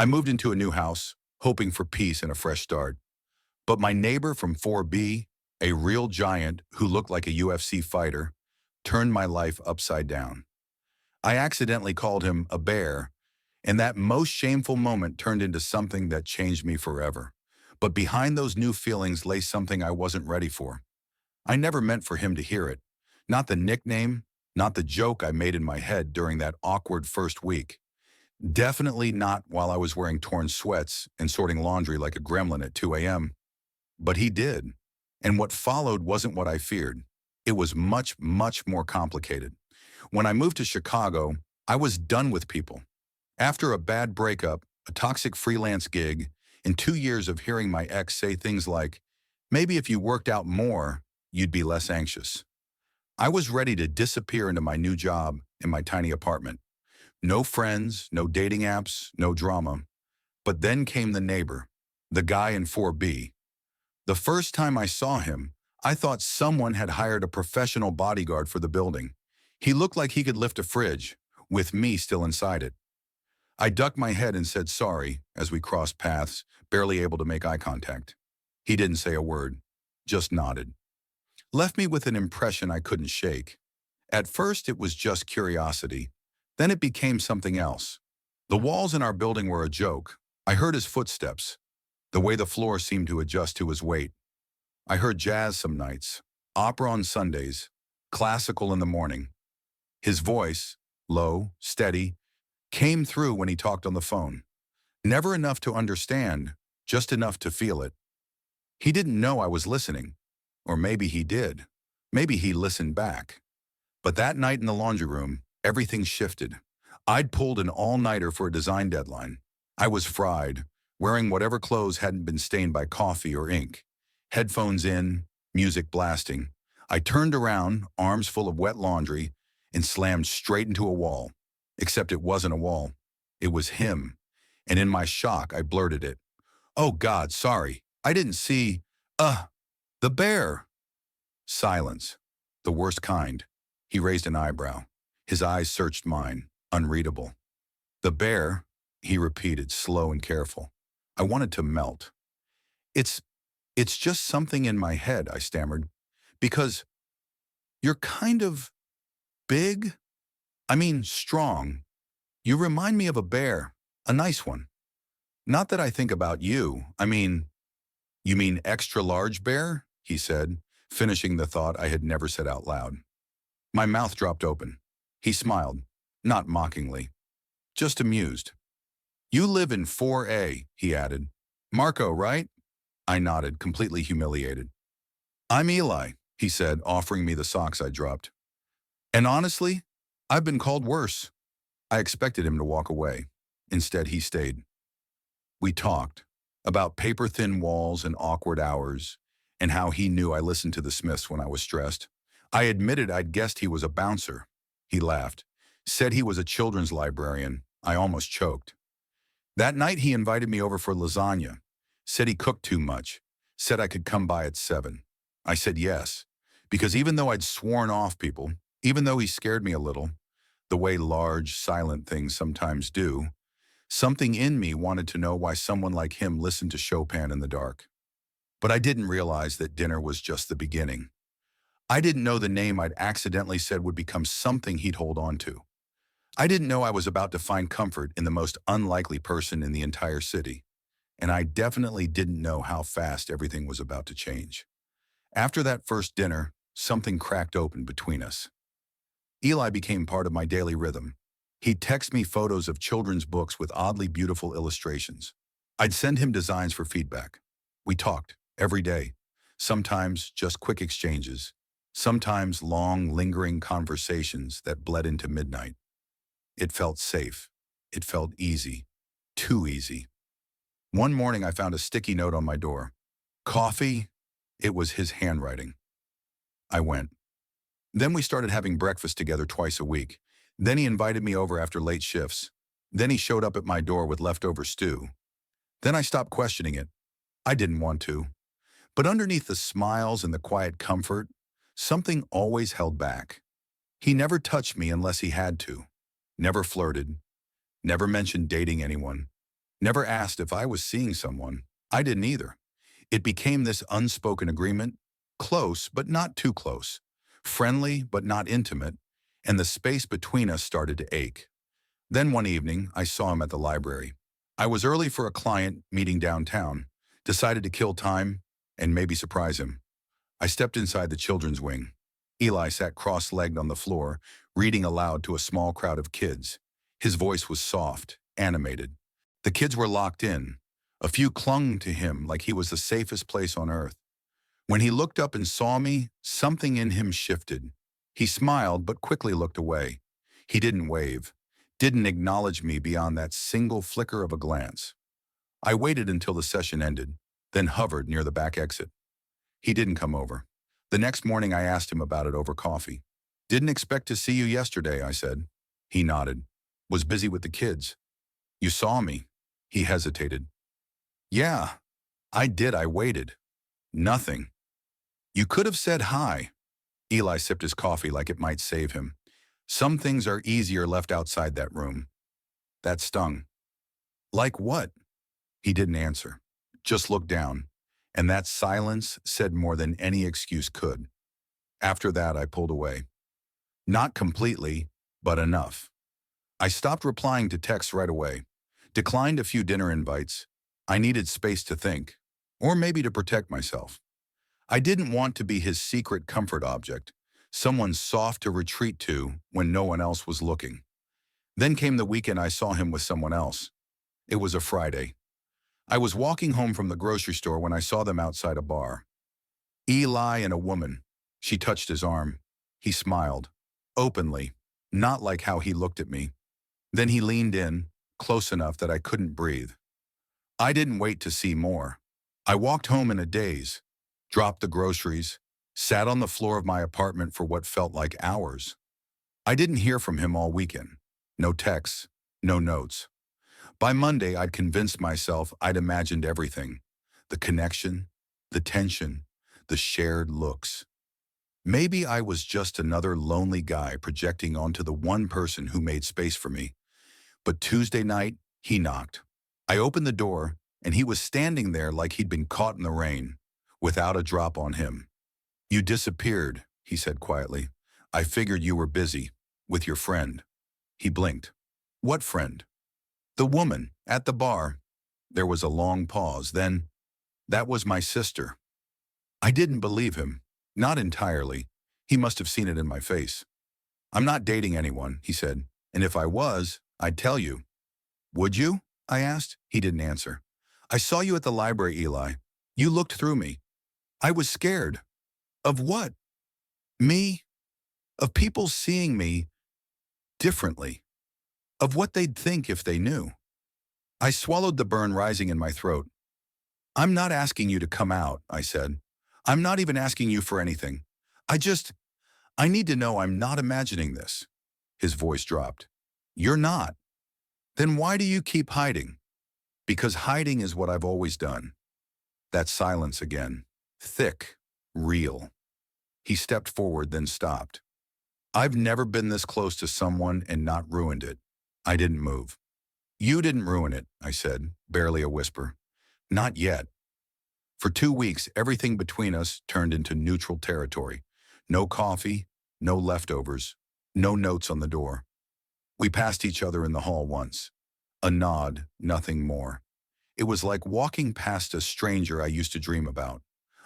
I moved into a new house, hoping for peace and a fresh start. But my neighbor from 4B, a real giant who looked like a UFC fighter, turned my life upside down. I accidentally called him a bear, and that most shameful moment turned into something that changed me forever. But behind those new feelings lay something I wasn't ready for. I never meant for him to hear it. Not the nickname, not the joke I made in my head during that awkward first week. Definitely not while I was wearing torn sweats and sorting laundry like a gremlin at 2 a.m. But he did. And what followed wasn't what I feared. It was much, much more complicated. When I moved to Chicago, I was done with people. After a bad breakup, a toxic freelance gig, and 2 years of hearing my ex say things like, maybe if you worked out more, you'd be less anxious. I was ready to disappear into my new job in my tiny apartment. No friends, no dating apps, no drama. But then came the neighbor, the guy in 4B. The first time I saw him, I thought someone had hired a professional bodyguard for the building. He looked like he could lift a fridge, with me still inside it. I ducked my head and said sorry as we crossed paths, barely able to make eye contact. He didn't say a word, just nodded. Left me with an impression I couldn't shake. At first it was just curiosity. Then it became something else. The walls in our building were a joke. I heard his footsteps, the way the floor seemed to adjust to his weight. I heard jazz some nights, opera on Sundays, classical in the morning. His voice, low, steady, came through when he talked on the phone. Never enough to understand, just enough to feel it. He didn't know I was listening. Or maybe he did. Maybe he listened back. But that night in the laundry room, everything shifted. I'd pulled an all-nighter for a design deadline. I was fried, wearing whatever clothes hadn't been stained by coffee or ink. Headphones in, music blasting. I turned around, arms full of wet laundry, and slammed straight into a wall. Except it wasn't a wall. It was him. And in my shock, I blurted it. Oh God, sorry. I didn't see, the bear. Silence. The worst kind. He raised an eyebrow. His eyes searched mine, unreadable. The bear, he repeated, slow and careful. I wanted to melt. It's just something in my head, I stammered. Because you're kind of big? I mean, strong. You remind me of a bear, a nice one. Not that I think about you. You mean extra large bear? He said, finishing the thought I had never said out loud. My mouth dropped open. He smiled, not mockingly, just amused. You live in 4A, he added. Marco, right? I nodded, completely humiliated. I'm Eli, he said, offering me the socks I dropped. And honestly, I've been called worse. I expected him to walk away. Instead, he stayed. We talked about paper-thin walls and awkward hours, and how he knew I listened to the Smiths when I was stressed. I admitted I'd guessed he was a bouncer. He laughed, said he was a children's librarian. I almost choked. That night he invited me over for lasagna, said he cooked too much, said I could come by at 7. I said yes, because even though I'd sworn off people, even though he scared me a little, the way large, silent things sometimes do, something in me wanted to know why someone like him listened to Chopin in the dark. But I didn't realize that dinner was just the beginning. I didn't know the name I'd accidentally said would become something he'd hold on to. I didn't know I was about to find comfort in the most unlikely person in the entire city. And I definitely didn't know how fast everything was about to change. After that first dinner, something cracked open between us. Eli became part of my daily rhythm. He'd text me photos of children's books with oddly beautiful illustrations. I'd send him designs for feedback. We talked every day, sometimes just quick exchanges, sometimes long, lingering conversations that bled into midnight. It felt safe. It felt easy. Too easy. One morning I found a sticky note on my door. Coffee? It was his handwriting. I went. Then we started having breakfast together twice a week. Then he invited me over after late shifts. Then he showed up at my door with leftover stew. Then I stopped questioning it. I didn't want to. But underneath the smiles and the quiet comfort, something always held back. He never touched me unless he had to. Never flirted. Never mentioned dating anyone. Never asked if I was seeing someone. I didn't either. It became this unspoken agreement, close but not too close, friendly but not intimate, and the space between us started to ache. Then one evening, I saw him at the library. I was early for a client meeting downtown, decided to kill time and maybe surprise him. I stepped inside the children's wing. Eli sat cross-legged on the floor, reading aloud to a small crowd of kids. His voice was soft, animated. The kids were locked in. A few clung to him like he was the safest place on earth. When he looked up and saw me, something in him shifted. He smiled but quickly looked away. He didn't wave, didn't acknowledge me beyond that single flicker of a glance. I waited until the session ended, then hovered near the back exit. He didn't come over. The next morning I asked him about it over coffee. "Didn't expect to see you yesterday," I said. He nodded. "Was busy with the kids." "You saw me." He hesitated. "Yeah, I did. I waited." "Nothing." "You could have said hi." Eli sipped his coffee like it might save him. "Some things are easier left outside that room." That stung. "Like what?" He didn't answer, just looked down, and that silence said more than any excuse could. After that, I pulled away. Not completely, but enough. I stopped replying to texts right away, declined a few dinner invites. I needed space to think, or maybe to protect myself. I didn't want to be his secret comfort object, someone soft to retreat to when no one else was looking. Then came the weekend I saw him with someone else. It was a Friday. I was walking home from the grocery store when I saw them outside a bar. Eli and a woman. She touched his arm. He smiled, openly, not like how he looked at me. Then he leaned in, close enough that I couldn't breathe. I didn't wait to see more. I walked home in a daze, dropped the groceries, sat on the floor of my apartment for what felt like hours. I didn't hear from him all weekend. No texts, no notes. By Monday, I'd convinced myself I'd imagined everything. The connection, the tension, the shared looks. Maybe I was just another lonely guy projecting onto the one person who made space for me. But Tuesday night, he knocked. I opened the door, and he was standing there like he'd been caught in the rain, without a drop on him. "You disappeared," he said quietly. "I figured you were busy, with your friend." He blinked. "What friend?" "The woman, at the bar." There was a long pause, then, "That was my sister." I didn't believe him. Not entirely. He must have seen it in my face. "I'm not dating anyone," he said, "and if I was, I'd tell you." "Would you?" I asked. He didn't answer. "I saw you at the library, Eli. You looked through me. I was scared." "Of what?" "Me. Of people seeing me differently. Of what they'd think if they knew." I swallowed the burn rising in my throat. "I'm not asking you to come out," I said. "I'm not even asking you for anything. I need to know I'm not imagining this." His voice dropped. "You're not. Then why do you keep hiding?" "Because hiding is what I've always done." That silence again. Thick. Real. He stepped forward, then stopped. "I've never been this close to someone and not ruined it." I didn't move. "You didn't ruin it," I said, barely a whisper. "Not yet." For 2 weeks, everything between us turned into neutral territory. No coffee, no leftovers, no notes on the door. We passed each other in the hall once. A nod, nothing more. It was like walking past a stranger I used to dream about.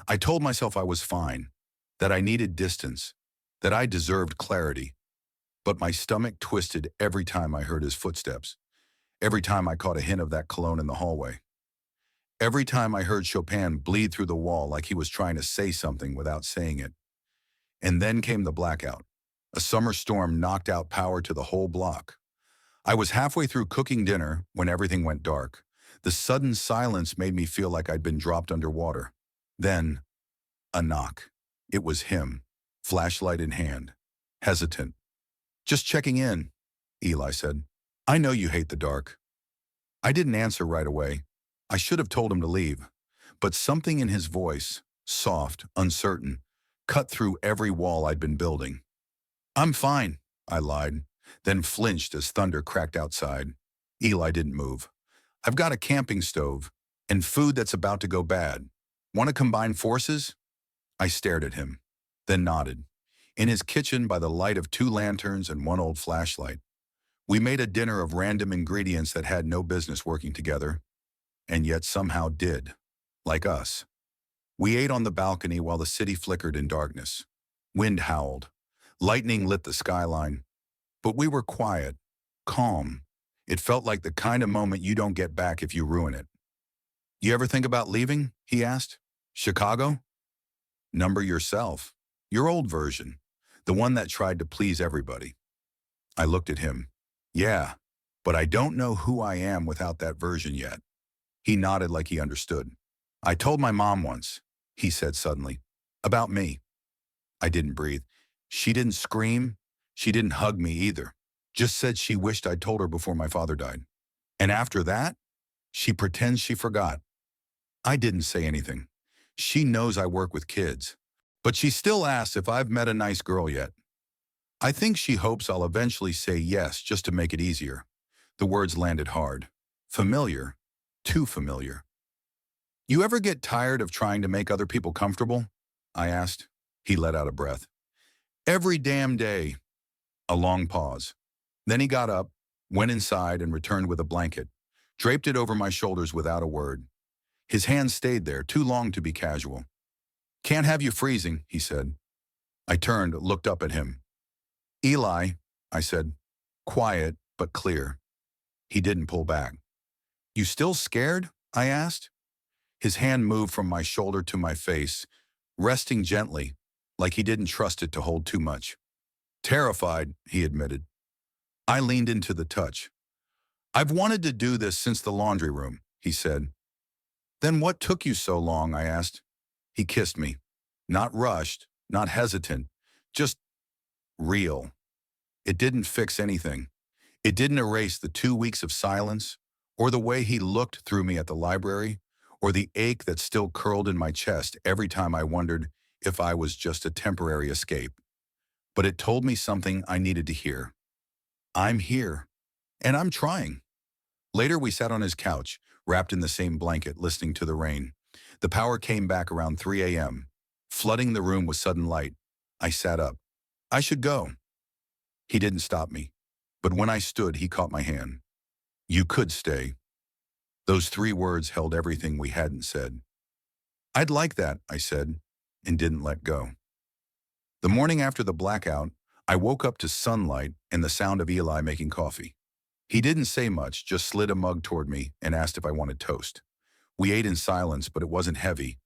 I told myself I was fine, that I needed distance, that I deserved clarity. But my stomach twisted every time I heard his footsteps, every time I caught a hint of that cologne in the hallway. Every time I heard Chopin bleed through the wall like he was trying to say something without saying it. And then came the blackout. A summer storm knocked out power to the whole block. I was halfway through cooking dinner when everything went dark. The sudden silence made me feel like I'd been dropped underwater. Then, a knock. It was him, flashlight in hand, hesitant. "Just checking in," Eli said. "I know you hate the dark." I didn't answer right away. I should have told him to leave. But something in his voice, soft, uncertain, cut through every wall I'd been building. "I'm fine," I lied, then flinched as thunder cracked outside. Eli didn't move. I've got a camping stove and food that's about to go bad. Want to combine forces? I stared at him, then nodded. In his kitchen, by the light of 2 lanterns and one old flashlight, we made a dinner of random ingredients that had no business working together, and yet somehow did, like us. We ate on the balcony while the city flickered in darkness. Wind howled. Lightning lit the skyline. But we were quiet, calm. It felt like the kind of moment you don't get back if you ruin it. You ever think about leaving? He asked. Chicago? Number yourself. Your old version. The one that tried to please everybody. I looked at him. Yeah, but I don't know who I am without that version yet. He nodded like he understood. I told my mom once, he said suddenly, about me. I didn't breathe. She didn't scream. She didn't hug me either. Just said she wished I'd told her before my father died. And after that, she pretends she forgot. I didn't say anything. She knows I work with kids. But she still asks if I've met a nice girl yet. I think she hopes I'll eventually say yes just to make it easier. The words landed hard. Familiar. Too familiar. You ever get tired of trying to make other people comfortable? I asked. He let out a breath. Every damn day. A long pause. Then he got up, went inside and returned with a blanket, draped it over my shoulders without a word. His hands stayed there, too long to be casual. Can't have you freezing, he said. I turned, looked up at him. Eli, I said, quiet but clear. He didn't pull back. You still scared? I asked. His hand moved from my shoulder to my face, resting gently, like he didn't trust it to hold too much. Terrified, he admitted. I leaned into the touch. I've wanted to do this since the laundry room, he said. Then what took you so long, I asked. He kissed me. Not rushed, not hesitant, just real. It didn't fix anything. It didn't erase the 2 weeks of silence, or the way he looked through me at the library, or the ache that still curled in my chest every time I wondered if I was just a temporary escape. But it told me something I needed to hear. I'm here, and I'm trying. Later we sat on his couch, wrapped in the same blanket, listening to the rain. The power came back around 3 a.m., flooding the room with sudden light. I sat up. I should go. He didn't stop me, but when I stood, he caught my hand. You could stay. Those 3 words held everything we hadn't said. I'd like that, I said, and didn't let go. The morning after the blackout, I woke up to sunlight and the sound of Eli making coffee. He didn't say much, just slid a mug toward me and asked if I wanted toast. We ate in silence, but it wasn't heavy.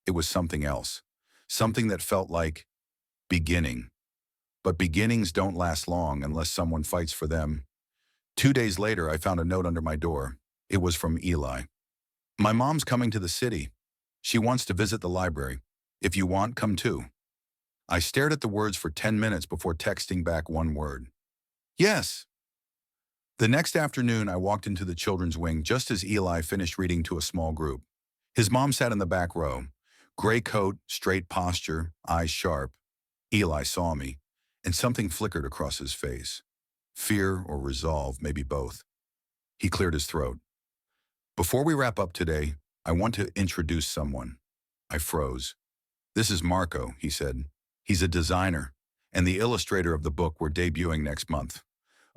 It was something else. Something that felt like beginning. But beginnings don't last long unless someone fights for them. 2 days later, I found a note under my door. It was from Eli. My mom's coming to the city. She wants to visit the library. If you want, come too. I stared at the words for 10 minutes before texting back one word. Yes. The next afternoon, I walked into the children's wing just as Eli finished reading to a small group. His mom sat in the back row. Gray coat, straight posture, eyes sharp. Eli saw me, and something flickered across his face. Fear or resolve, maybe both. He cleared his throat. Before we wrap up today, I want to introduce someone. I froze. This is Marco, he said. He's a designer, and the illustrator of the book we're debuting next month.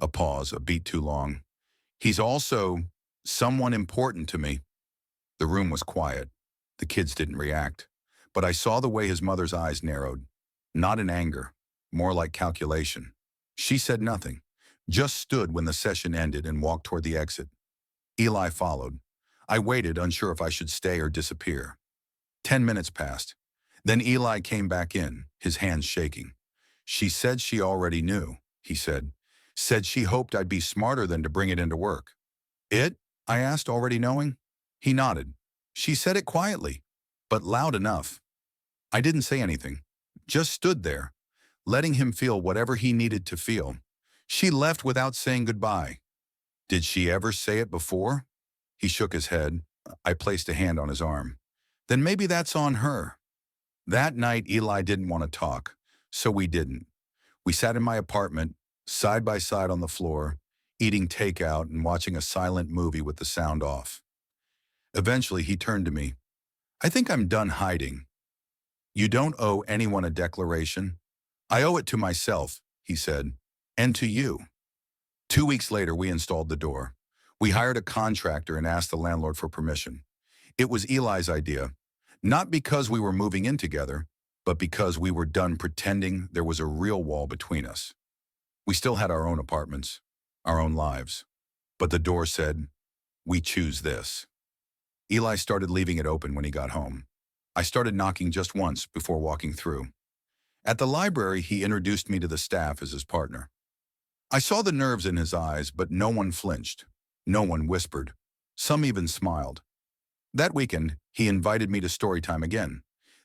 A pause, a beat too long. He's also someone important to me. The room was quiet. The kids didn't react. But I saw the way his mother's eyes narrowed. Not in anger, more like calculation. She said nothing, just stood when the session ended and walked toward the exit. Eli followed. I waited, unsure if I should stay or disappear. 10 minutes passed. Then Eli came back in, his hands shaking. She said she already knew, he said. Said she hoped I'd be smarter than to bring it into work. It? I asked, already knowing. He nodded. She said it quietly, but loud enough. I didn't say anything, just stood there, letting him feel whatever he needed to feel. She left without saying goodbye. Did she ever say it before? He shook his head. I placed a hand on his arm. Then maybe that's on her. That night, Eli didn't want to talk, so we didn't. We sat in my apartment, side by side on the floor, eating takeout and watching a silent movie with the sound off. Eventually, he turned to me. I think I'm done hiding. You don't owe anyone a declaration. I owe it to myself, he said, and to you. 2 weeks later, we installed the door. We hired a contractor and asked the landlord for permission. It was Eli's idea, not because we were moving in together, but because we were done pretending there was a real wall between us. We still had our own apartments, our own lives. But the door said, we choose this. Eli started leaving it open when he got home. I started knocking just once before walking through. At the library, he introduced me to the staff as his partner. I saw the nerves in his eyes, but no one flinched. No one whispered. Some even smiled. That weekend, he invited me to story time again.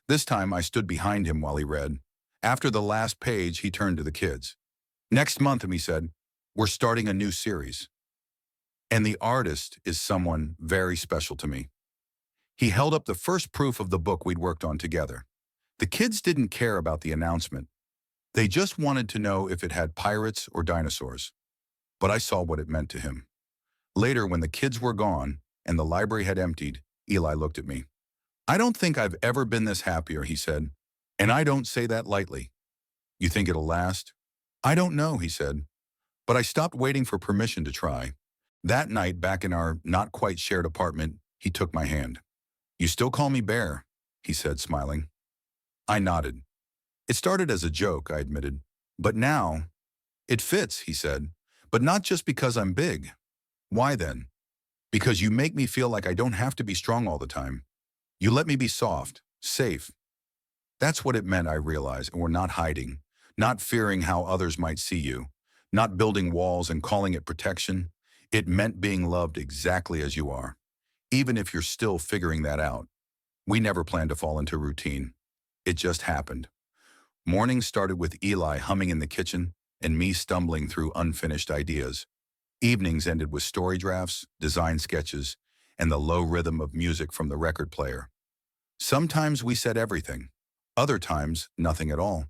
This time, I stood behind him while he read. After the last page, he turned to the kids. Next month, he said, we're starting a new series. And the artist is someone very special to me. He held up the first proof of the book we'd worked on together. The kids didn't care about the announcement. They just wanted to know if it had pirates or dinosaurs. But I saw what it meant to him. Later, when the kids were gone and the library had emptied, Eli looked at me. I don't think I've ever been this happier, he said. And I don't say that lightly. You think it'll last? I don't know, he said. But I stopped waiting for permission to try. That night, back in our not quite shared apartment, he took my hand. You still call me Bear, he said, smiling. I nodded. It started as a joke, I admitted. But now, it fits, he said. But not just because I'm big. Why then? Because you make me feel like I don't have to be strong all the time. You let me be soft, safe. That's what it meant, I realized, and we're not hiding, not fearing how others might see you, not building walls and calling it protection. It meant being loved exactly as you are, even if you're still figuring that out. We never planned to fall into routine. It just happened. Mornings started with Eli humming in the kitchen and me stumbling through unfinished ideas. Evenings ended with story drafts, design sketches, and the low rhythm of music from the record player. Sometimes we said everything, other times nothing at all.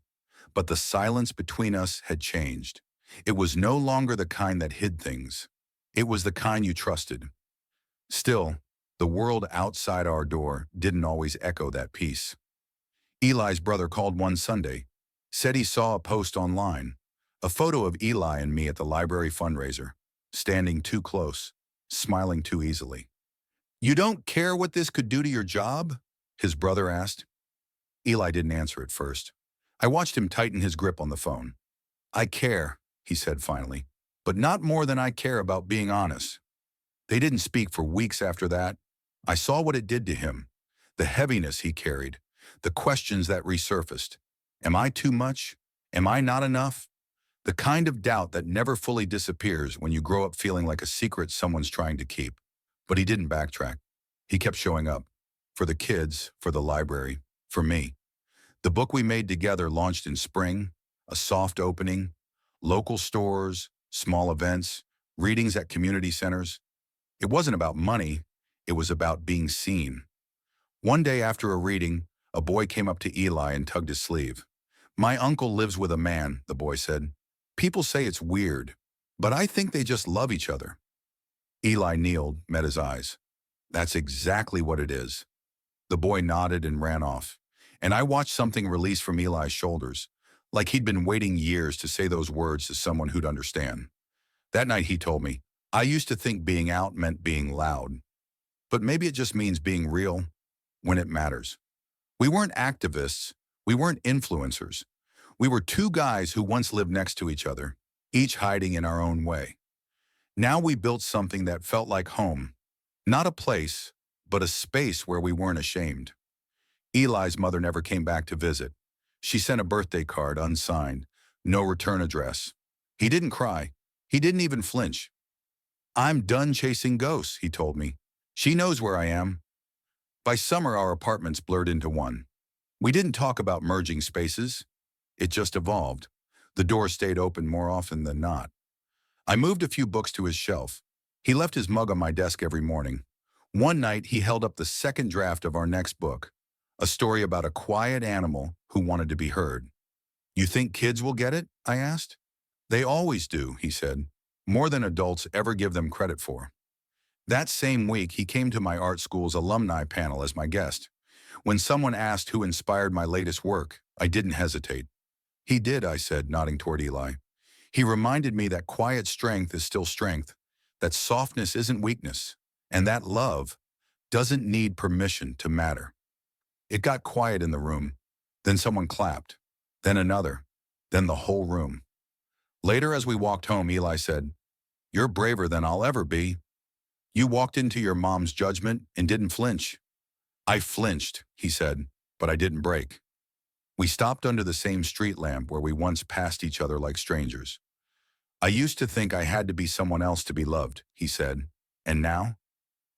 But the silence between us had changed. It was no longer the kind that hid things. It was the kind you trusted. Still, the world outside our door didn't always echo that peace. Eli's brother called one Sunday, said he saw a post online, a photo of Eli and me at the library fundraiser, standing too close, smiling too easily. You don't care what this could do to your job? His brother asked. Eli didn't answer at first. I watched him tighten his grip on the phone. I care, he said finally, but not more than I care about being honest. They didn't speak for weeks after that. I saw what it did to him, the heaviness he carried, the questions that resurfaced. Am I too much? Am I not enough? The kind of doubt that never fully disappears when you grow up feeling like a secret someone's trying to keep. But he didn't backtrack. He kept showing up. For the kids, for the library, for me. The book we made together launched in spring, a soft opening, local stores, small events, readings at community centers. It wasn't about money, it was about being seen. One day after a reading, a boy came up to Eli and tugged his sleeve. My uncle lives with a man, the boy said. People say it's weird, but I think they just love each other. Eli kneeled, met his eyes. That's exactly what it is. The boy nodded and ran off, and I watched something release from Eli's shoulders, like he'd been waiting years to say those words to someone who'd understand. That night he told me, I used to think being out meant being loud, but maybe it just means being real when it matters. We weren't activists, we weren't influencers. We were two guys who once lived next to each other, each hiding in our own way. Now we built something that felt like home, not a place, but a space where we weren't ashamed. Eli's mother never came back to visit. She sent a birthday card unsigned, no return address. He didn't cry. He didn't even flinch. I'm done chasing ghosts, he told me. She knows where I am. By summer, our apartments blurred into one. We didn't talk about merging spaces. It just evolved. The door stayed open more often than not. I moved a few books to his shelf. He left his mug on my desk every morning. One night, he held up the second draft of our next book, a story about a quiet animal who wanted to be heard. You think kids will get it? I asked. They always do, he said. more than adults ever give them credit for. That same week, he came to my art school's alumni panel as my guest. When someone asked who inspired my latest work, I didn't hesitate. He did, I said, nodding toward Eli. He reminded me that quiet strength is still strength, that softness isn't weakness, and that love doesn't need permission to matter. It got quiet in the room. Then someone clapped. Then another. Then the whole room. Later, as we walked home, Eli said, "You're braver than I'll ever be. You walked into your mom's judgment and didn't flinch." "I flinched," he said, "but I didn't break." We stopped under the same street lamp where we once passed each other like strangers. "I used to think I had to be someone else to be loved," he said. "And now?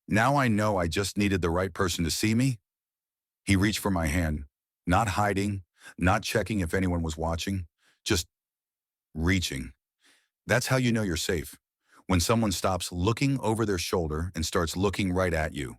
Now I know I just needed the right person to see me." He reached for my hand, not hiding, not checking if anyone was watching, just reaching. That's how you know you're safe. When someone stops looking over their shoulder and starts looking right at you.